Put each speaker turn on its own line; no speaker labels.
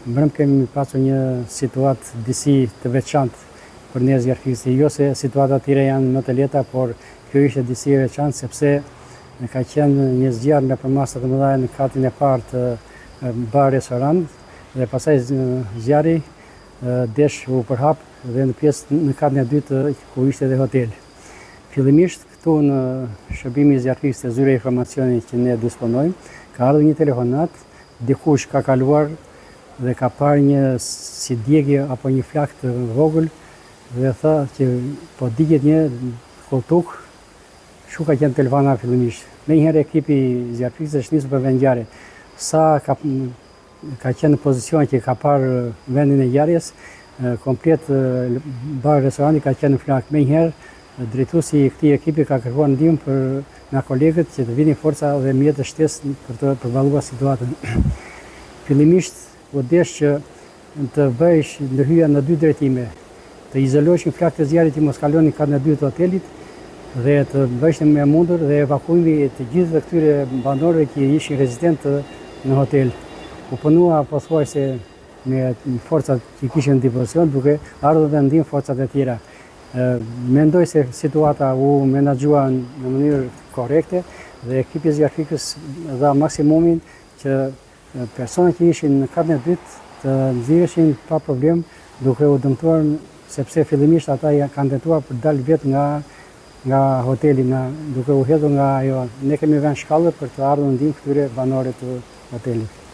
Mbrëm kemi pasur një situatë disi të veçantë për ne zjarfikësit. Jo se situata tjera janë më të lehta, por kjo ishte disi e veçantë sepse ka qenë një zjarr nëpër masa të mëdha në katin e parë të bar restoran dhe pastaj zjarri desh u përhap dhe në katin e dytë ku ishte edhe hotel. Fillimisht këtu në shërbimin e zjarfikësit të zyre informacioni që ne disponojmë, ka ardhur një telefonat, dikush ka kaluar dhe ka parë një si djegje apo një flak të vogël dhe tha që po digjet një koltuk, shu ka qenë telefona fillimisht. Menjëherë ekipi zjarfikës është nisur për vendngjarje. Sa ka qenë në pozicion që ka parë vendin e ngjarjes, komplet bar restorani ka qenë në flak. Menjëherë drejtuesi i këtij ekipi ka kërkuar ndihmë për nga kolegët që të vinin forca dhe mjet të shtesë për të përballuar situatën. Fillimisht u desh që të bëhesh ndërhyja në dy drejtime, të izolohesh flakët e zjarrit që mos kalonin katën e dytë të hotelit dhe të bëhesh me mundur dhe evakuimi të gjithë këtyre banorëve që ishin rezidentë në hotel. U punua pothuajse me forcat që kishin në dispozicion, duke ardhur dhe ndihmë forcat e tjera. Mendoj se situata u menaxhua në mënyrë korrekte dhe ekipi i zjarfikës dha maksimumin që personat që ishin në katën e dytë të nxirreshin pa problem, duke u dëmtuar sepse fillimisht ata kanë tentuar për dalë vetë nga hoteli, duke u hedhur nga ajo. Ne kemi vënë shkallë për të ardhur ndihmë këtyre banorëve të hotelit.